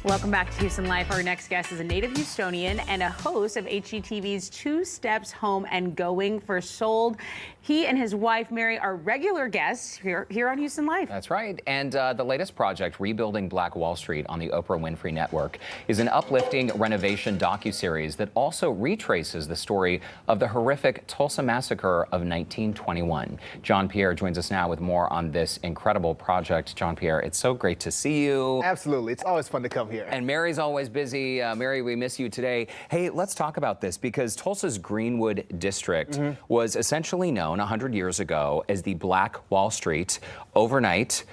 Welcome back to Houston Life. Our next guest is a native Houstonian and a host of HGTV's Two Steps Home and Going for Sold. He and his wife, Mary, are regular guests here on Houston Life. That's right. And the latest project, Rebuilding Black Wall Street on the Oprah Winfrey Network, is an uplifting renovation docuseries that also retraces the story of the horrific Tulsa massacre of 1921. Jon Pierre joins us now with more on this incredible project. Jon Pierre, it's so great to see you. Absolutely. It's always fun to come here. And Mary's always busy. Mary, we miss you today. Hey, let's talk about this because Tulsa's Greenwood district was essentially known 100 years ago as the Black Wall Street. Overnight,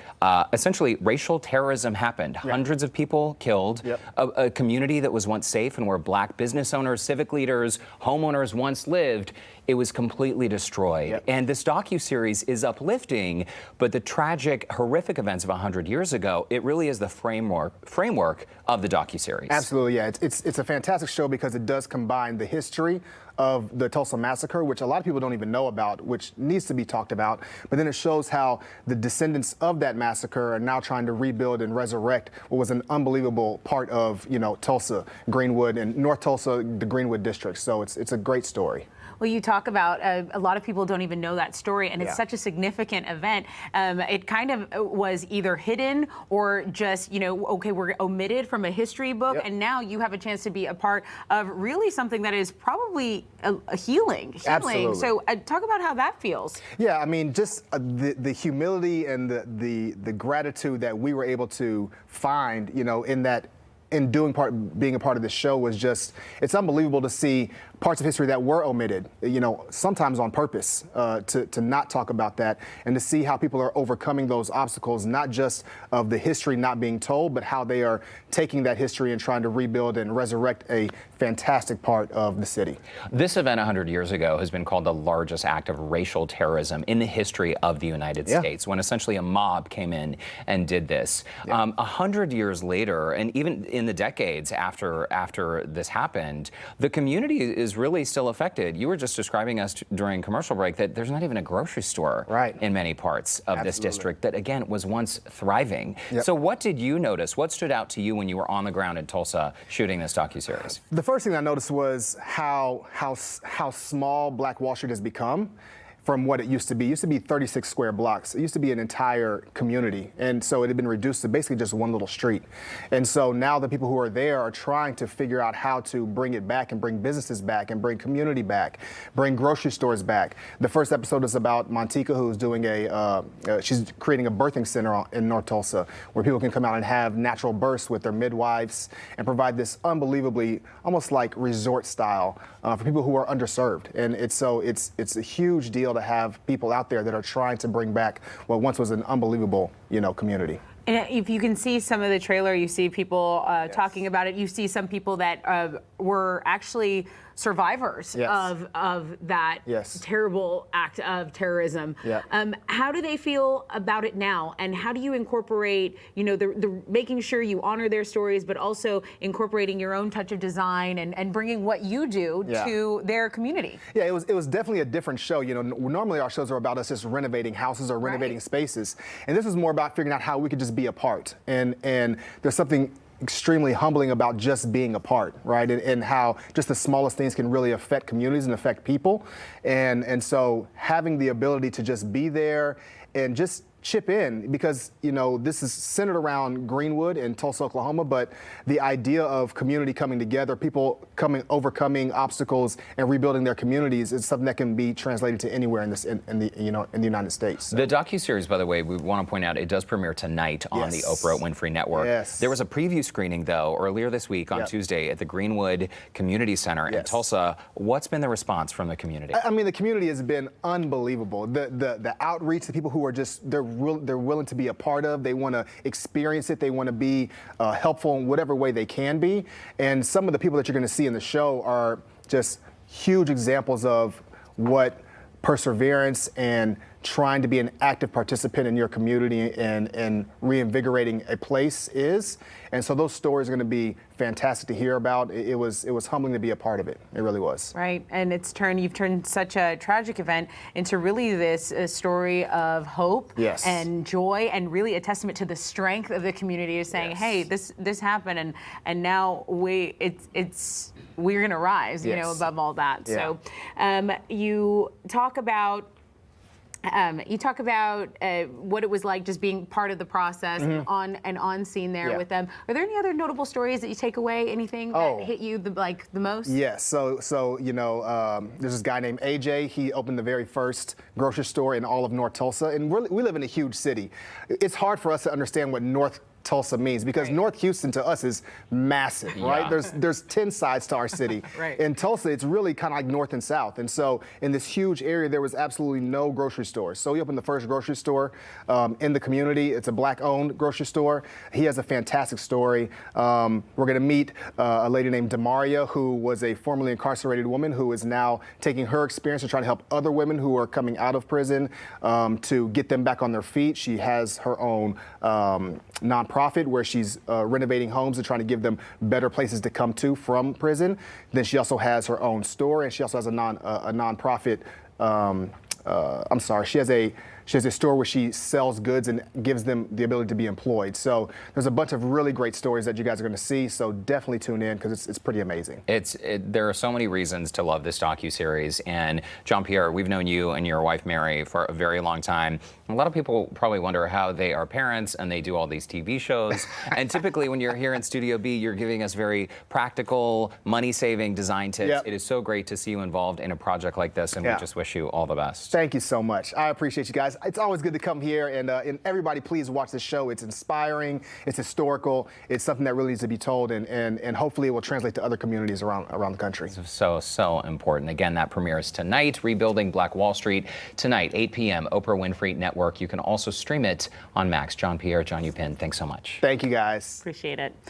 essentially racial terrorism happened. Hundreds of people killed. A community that was once safe and where black business owners, civic leaders, homeowners once lived, it was completely destroyed. And this docuseries is uplifting, but the tragic, horrific events of 100 years ago, it really is the framework of the docuseries. Absolutely, yeah. It's a fantastic show because it does combine the history of the Tulsa massacre, which a lot of people don't even know about, which needs to be talked about. But then it shows how the descendants of that massacre are now trying to rebuild and resurrect what was an unbelievable part of, Tulsa, Greenwood, and North Tulsa, the Greenwood district. So it's a great story. Well, you talk about a lot of people don't even know that story, and it's such a significant event. It kind of was either hidden or just, okay, we're omitted from a history book, and now you have a chance to be a part of really something that is probably a healing. Absolutely. So talk about how that feels. Yeah, I mean, just the humility and the gratitude that we were able to find, in being a part of this show was just, it's unbelievable to see parts of history that were omitted, sometimes on purpose, to not talk about that, and to see how people are overcoming those obstacles, not just of the history not being told, but how they are taking that history and trying to rebuild and resurrect a fantastic part of the city. This event 100 years ago has been called the largest act of racial terrorism in the history of the United States, when essentially a mob came in and did this. 100 years later, and even in the decades after this happened, the community is really still affected. You were just describing us during commercial break that there's not even a grocery store in many parts of this district that, again, was once thriving. So what did you notice? What stood out to you when you were on the ground in Tulsa shooting this docuseries? The first thing I noticed was how small Black Wall Street has become from what it used to be. It used to be 36 square blocks. It used to be an entire community. And so it had been reduced to basically just one little street. And so now the people who are there are trying to figure out how to bring it back and bring businesses back and bring community back, bring grocery stores back. The first episode is about Montika, who's doing she's creating a birthing center in North Tulsa where people can come out and have natural births with their midwives and provide this unbelievably, almost like resort style for people who are underserved. And it's a huge deal to have people out there that are trying to bring back what once was an unbelievable, community. And if you can see some of the trailer, you see people talking about it. You see some people that were actually survivors of that terrible act of terrorism. How do they feel about it now? And how do you incorporate, the making sure you honor their stories, but also incorporating your own touch of design and bringing what you do to their community? Yeah, it was definitely a different show. Normally our shows are about us just renovating houses or renovating spaces. And this is more about figuring out how we could just be a part. And there's something extremely humbling about just being a part, right? And how just the smallest things can really affect communities and affect people. And so having the ability to just be there and just chip in, because this is centered around Greenwood and Tulsa, Oklahoma, but the idea of community coming together, people overcoming obstacles and rebuilding their communities is something that can be translated to anywhere in the United States. So. The docuseries, by the way, we want to point out, it does premiere tonight on the Oprah Winfrey Network. There was a preview screening though earlier this week on Tuesday at the Greenwood Community Center in Tulsa. What's been the response from the community? I mean, the community has been unbelievable. The outreach, the people who are just they're willing to be a part of. They want to experience it. They want to be helpful in whatever way they can be. And some of the people that you're going to see in the show are just huge examples of what perseverance and trying to be an active participant in your community and reinvigorating a place is. And so those stories are going to be fantastic to hear about. It was humbling to be a part of it. It really was. Right, and you've turned such a tragic event into really this story of hope and joy, and really a testament to the strength of the community is saying, hey, this happened, and now we're going to rise, you know, above all that. Yeah. So you talk about what it was like just being part of the process and on scene there with them. Are there any other notable stories that you take away? Anything that hit you the most? Yes. So you know, there's this guy named AJ. He opened the very first grocery store in all of North Tulsa, and we live in a huge city. It's hard for us to understand what North Tulsa means, because North Houston to us is massive, right? There's 10 sides to our city. In Tulsa, it's really kind of like north and south. And so in this huge area, there was absolutely no grocery stores. So we opened the first grocery store in the community. It's a Black-owned grocery store. He has a fantastic story. We're going to meet a lady named Demaria, who was a formerly incarcerated woman who is now taking her experience to try to help other women who are coming out of prison to get them back on their feet. She has her own nonprofit where she's renovating homes and trying to give them better places to come to from prison. Then she also has her own store, and she also has a nonprofit. She has a store where she sells goods and gives them the ability to be employed. So there's a bunch of really great stories that you guys are going to see. So definitely tune in, because it's pretty amazing. There are so many reasons to love this docuseries. And Jon Pierre, we've known you and your wife Mary for a very long time. A lot of people probably wonder how they are parents and they do all these TV shows. And typically when you're here in Studio B, you're giving us very practical, money-saving design tips. It is so great to see you involved in a project like this, and we just wish you all the best. Thank you so much. I appreciate you guys. It's always good to come here, and everybody please watch this show. It's inspiring, it's historical, it's something that really needs to be told, and hopefully it will translate to other communities around the country. So important. Again, that premieres tonight, Rebuilding Black Wall Street, tonight, 8 p.m., Oprah Winfrey Network. You can also stream it on Max. Jon Pierre Tjon-Joe-Pin, thanks so much. Thank you, guys. Appreciate it.